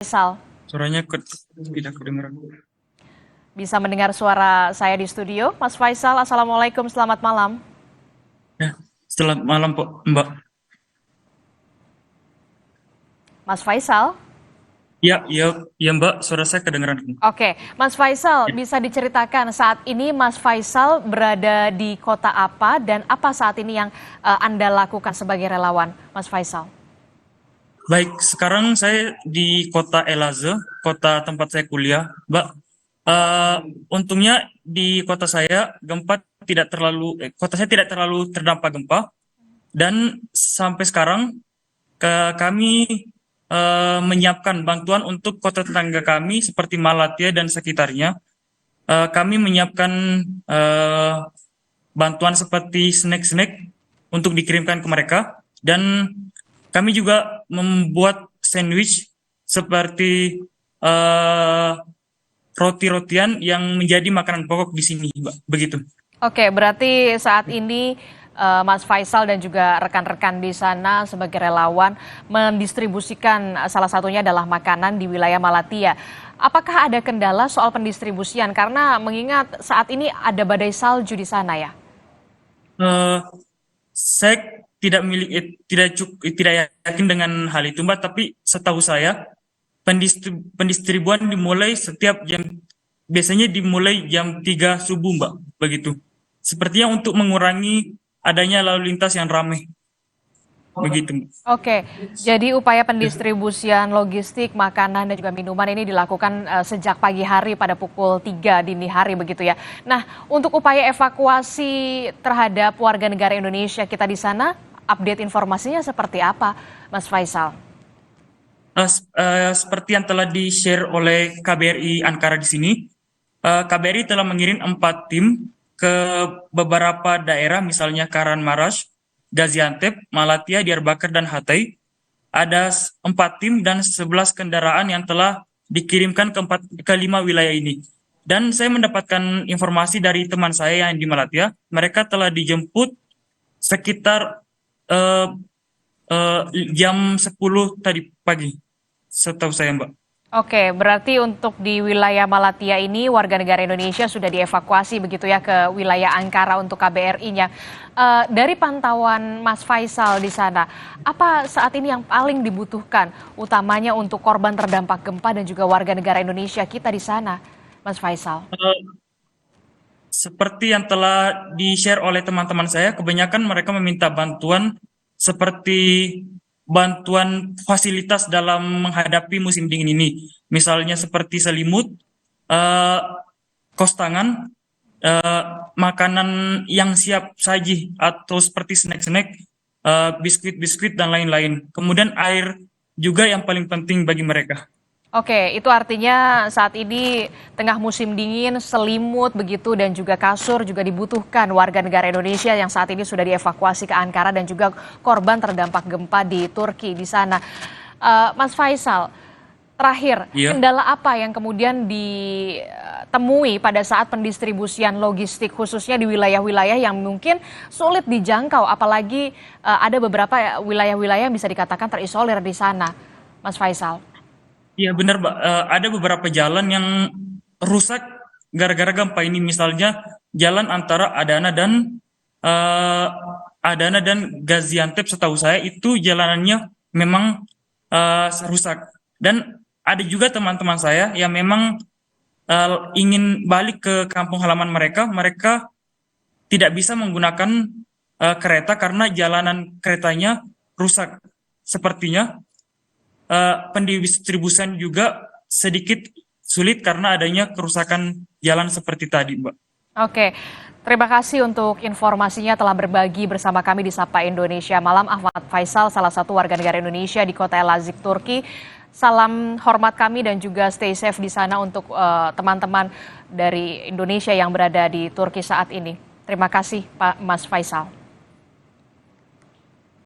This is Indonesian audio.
Faisal, Suaranya tidak kedengaran. bisa mendengar suara saya di studio. Mas Faisal, Assalamualaikum, selamat malam. Ya, selamat malam, Mbak. Mas Faisal, Ya, ya, ya, Mbak. Suara saya kedengaran. oke. Mas Faisal, Ya. bisa diceritakan saat ini Mas Faisal berada di kota apa dan apa saat ini yang Anda lakukan sebagai relawan, Mas Faisal? Baik, sekarang saya di kota Elaze, kota tempat saya kuliah, Mbak. Eh, Untungnya di kota saya kota saya tidak terlalu terdampak gempa, dan sampai sekarang kami menyiapkan bantuan untuk kota tetangga kami seperti Malatya dan sekitarnya. Kami menyiapkan eh, bantuan seperti snack-snack untuk dikirimkan ke mereka, dan kami juga membuat sandwich seperti eh, roti-rotian yang menjadi makanan pokok di sini, Mbak. Begitu. Oke, berarti saat ini Mas Faisal dan juga rekan-rekan di sana sebagai relawan mendistribusikan salah satunya adalah makanan di wilayah Malatya. Apakah ada kendala soal pendistribusian? Karena mengingat saat ini ada badai salju di sana ya. Eh, saya tidak yakin dengan hal itu, Mbak. Tapi setahu saya pendistribuan dimulai setiap jam, biasanya dimulai jam 3 subuh, Mbak. Begitu. Sepertinya untuk mengurangi adanya lalu lintas yang ramai. Begitu. Oke, jadi upaya pendistribusian logistik, makanan dan juga minuman ini dilakukan sejak pagi hari pada pukul 3 dini hari begitu ya. Nah, untuk upaya evakuasi terhadap warga negara Indonesia kita di sana, update informasinya seperti apa, Mas Faisal? Seperti yang telah di-share oleh KBRI Ankara di sini, KBRI telah mengirim 4 tim ke beberapa daerah, misalnya Kahramanmaraş, Gaziantep, Malatya, Diyarbakir, dan Hatay. Ada 4 tim dan 11 kendaraan yang telah dikirimkan ke 5 wilayah ini. Dan saya mendapatkan informasi dari teman saya yang di Malatya, mereka telah dijemput sekitar eh, jam 10 tadi pagi, setahu saya, Mbak. Oke, berarti untuk di wilayah Malatya ini warga negara Indonesia sudah dievakuasi begitu ya ke wilayah Ankara untuk KBRI-nya. Dari pantauan Mas Faisal di sana, apa saat ini yang paling dibutuhkan, utamanya untuk korban terdampak gempa dan juga warga negara Indonesia kita di sana, Mas Faisal? Eh, Seperti yang telah di-share oleh teman-teman saya, kebanyakan mereka meminta bantuan seperti bantuan fasilitas dalam menghadapi musim dingin ini. Misalnya seperti selimut, eh, kos tangan, eh, makanan yang siap saji atau seperti snack-snack, biskuit-biskuit dan lain-lain. Kemudian air juga yang paling penting bagi mereka. Oke, itu artinya saat ini tengah musim dingin, selimut begitu dan juga kasur juga dibutuhkan warga negara Indonesia yang saat ini sudah dievakuasi ke Ankara dan juga korban terdampak gempa di Turki di sana. Mas Faisal, terakhir, Iya. kendala apa yang kemudian ditemui pada saat pendistribusian logistik khususnya di wilayah-wilayah yang mungkin sulit dijangkau, apalagi ada beberapa wilayah-wilayah yang bisa dikatakan terisolir di sana, Mas Faisal? Iya benar, Mbak. Ada beberapa jalan yang rusak gara-gara gempa ini. Misalnya jalan antara eh, Adana dan Gaziantep, setahu saya itu jalanannya memang rusak. Dan ada juga teman-teman saya yang memang ingin balik ke kampung halaman mereka. Mereka tidak bisa menggunakan kereta karena jalanan keretanya rusak. Sepertinya pendistribusian juga sedikit sulit karena adanya kerusakan jalan seperti tadi, Mbak. Oke, terima kasih untuk informasinya telah berbagi bersama kami di Sapa Indonesia Malam. Ahmad Faisal, salah satu warga negara Indonesia di kota Elazig, Turki. Salam hormat kami dan juga stay safe di sana untuk teman-teman dari Indonesia yang berada di Turki saat ini. Terima kasih Pak Mas Faisal.